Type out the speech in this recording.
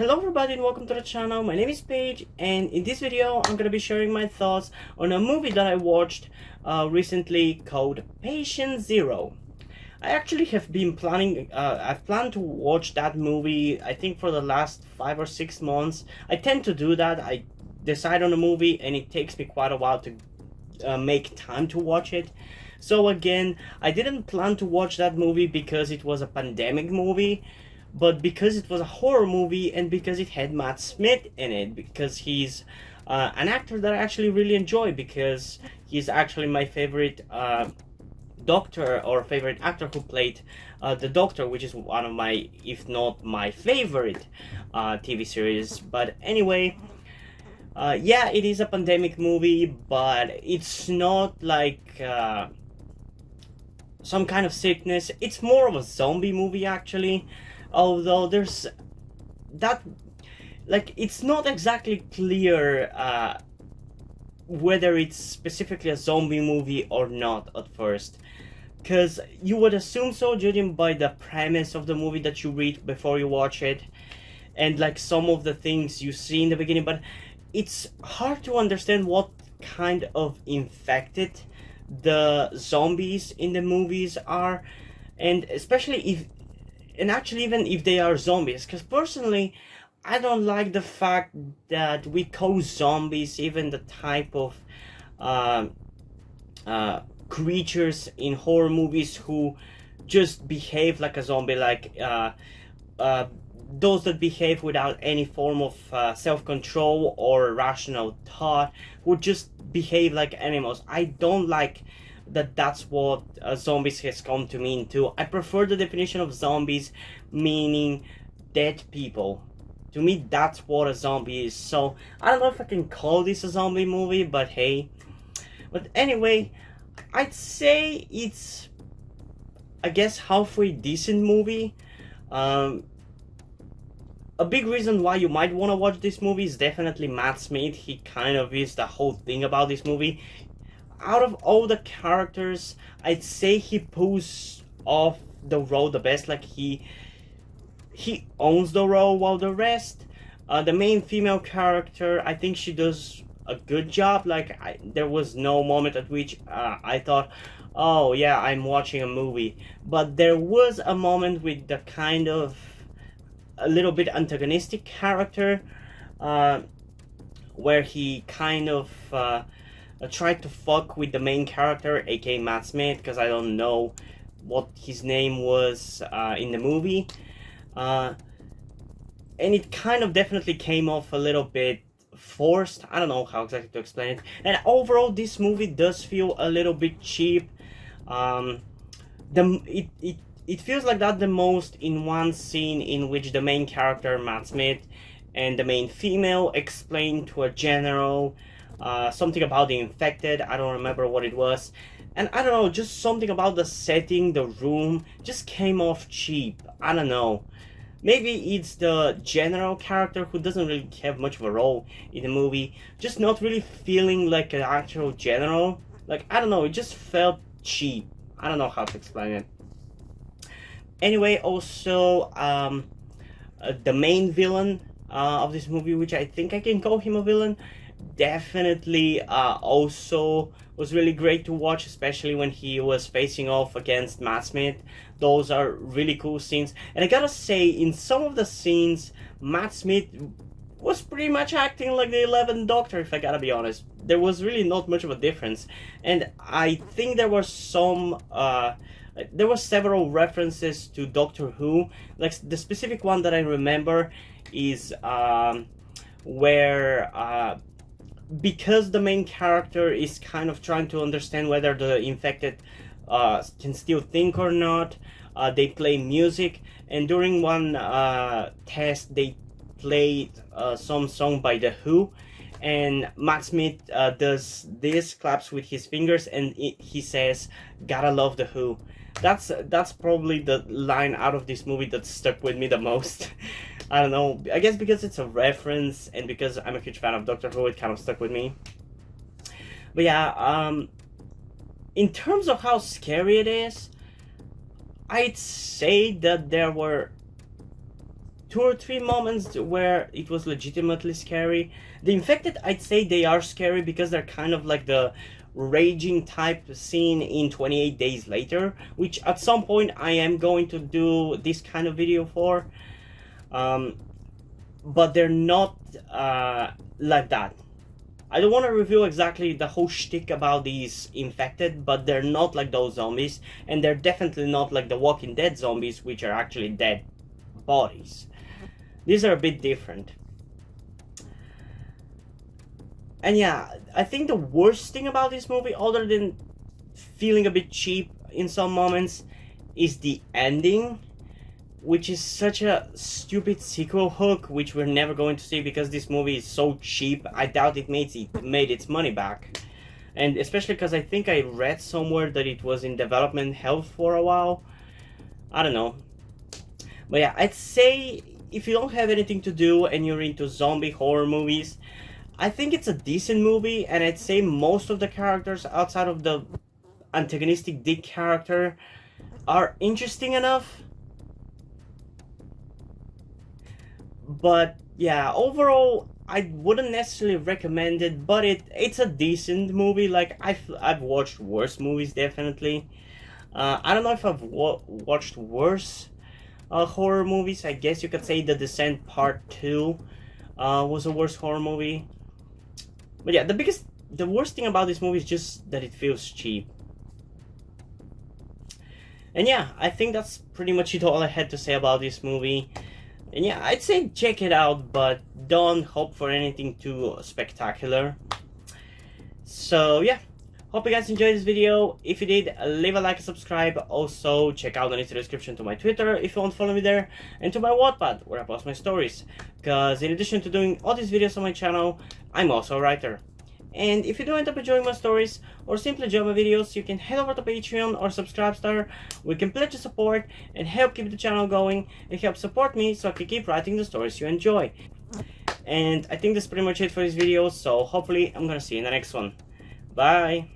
Hello everybody and welcome to the channel. My name is Paige, and in this video I'm gonna be sharing my thoughts on a movie that I watched recently called Patient Zero. I actually have been planning, I've planned to watch that movie I think for the last 5 or 6 months. I tend to do that. I decide on a movie and it takes me quite a while to make time to watch it. So again, I didn't plan to watch that movie because it was a pandemic movie, but because it was a horror movie and because it had Matt Smith in it, because he's an actor that I actually really enjoy, because he's actually my favorite doctor or favorite actor who played the Doctor, which is one of my, if not my favorite TV series. But anyway, yeah, it is a pandemic movie, but it's not like some kind of sickness. It's more of a zombie movie actually, although there's that, like, it's not exactly clear whether it's specifically a zombie movie or not at first, because you would assume so, judging by the premise of the movie that you read before you watch it and like some of the things you see in the beginning. But it's hard to understand what kind of infected the zombies in the movies are, and especially if, and actually even if they are zombies, because personally I don't like the fact that we call zombies even the type of uh, creatures in horror movies who just behave like a zombie, like uh, those that behave without any form of self-control or rational thought, who just behave like animals. I don't like that. That's what zombies has come to mean too. I prefer the definition of zombies meaning dead people. To me, that's what a zombie is. So I don't know if I can call this a zombie movie, but hey. But anyway, I'd say it's, I guess, halfway decent movie. um a big reason why you might want to watch this movie is definitely Matt Smith. He kind of is the whole thing about this movie. Out of all the characters, I'd say he pulls off the role the best. Like, he owns the role, while the rest, the main female character, I think she does a good job. Like, there was no moment at which I thought, oh yeah, I'm watching a movie. But there was a moment with the kind of a little bit antagonistic character, uh, where he kind of tried to fuck with the main character, aka Matt Smith, because I don't know what his name was in the movie. And it kind of definitely came off a little bit forced. I don't know how exactly to explain it. And overall, this movie does feel a little bit cheap. It feels like that the most in one scene in which the main character, Matt Smith, and the main female explain to a general something about the infected. I don't remember what it was. And I don't know, just something about the setting, the room, just came off cheap. I don't know. Maybe it's the general character, who doesn't really have much of a role in the movie, just not really feeling like an actual general. Like, I don't know, it just felt cheap. I don't know how to explain it. Anyway, also, the main villain of this movie, which I think I can call him a villain, definitely also was really great to watch, especially when he was facing off against Matt Smith. Those are really cool scenes. And I gotta say, in some of the scenes, Matt Smith was pretty much acting like the 11th Doctor, if I gotta be honest. There was really not much of a difference. And I think there were there were several references to Doctor Who. Like, the specific one that I remember is where because the main character is kind of trying to understand whether the infected can still think or not, they play music, and during one test they played some song by The Who, and Matt Smith does this, claps with his fingers, and he says, "Gotta love The Who." That's probably the line out of this movie that stuck with me the most. I don't know, I guess because it's a reference and because I'm a huge fan of Doctor Who, it kind of stuck with me. But yeah, in terms of how scary it is, I'd say that there were 2 or 3 moments where it was legitimately scary. The infected, I'd say they are scary because they're kind of like the raging type scene in 28 Days Later, which at some point I am going to do this kind of video for. But they're not like that. I don't want to reveal exactly the whole shtick about these infected, but they're not like those zombies, and they're definitely not like the Walking Dead zombies, which are actually dead bodies. These are a bit different. And yeah, I think the worst thing about this movie, other than feeling a bit cheap in some moments, is the ending, which is such a stupid sequel hook, which we're never going to see because this movie is so cheap. I doubt it made its money back. And especially because I think I read somewhere that it was in development hell for a while. I don't know. But yeah, I'd say if you don't have anything to do and you're into zombie horror movies, I think it's a decent movie, and I'd say most of the characters outside of the antagonistic dick character are interesting enough. But yeah, overall, I wouldn't necessarily recommend it, but it's a decent movie. Like, I've watched worse movies, definitely. I don't know if I've watched worse horror movies. I guess you could say The Descent Part 2 was a worse horror movie. But yeah, the worst thing about this movie is just that it feels cheap. And yeah, I think that's pretty much it all I had to say about this movie. And yeah, I'd say check it out, but don't hope for anything too spectacular. So yeah, hope you guys enjoyed this video. If you did, leave a like and subscribe. Also, check out the link in the description to my Twitter if you want to follow me there, and to my Wattpad where I post my stories. Because in addition to doing all these videos on my channel, I'm also a writer. And if you do end up enjoying my stories, or simply enjoy my videos, you can head over to Patreon or Subscribestar. We can pledge your support and help keep the channel going, and help support me so I can keep writing the stories you enjoy. And I think that's pretty much it for this video, so hopefully I'm gonna see you in the next one. Bye!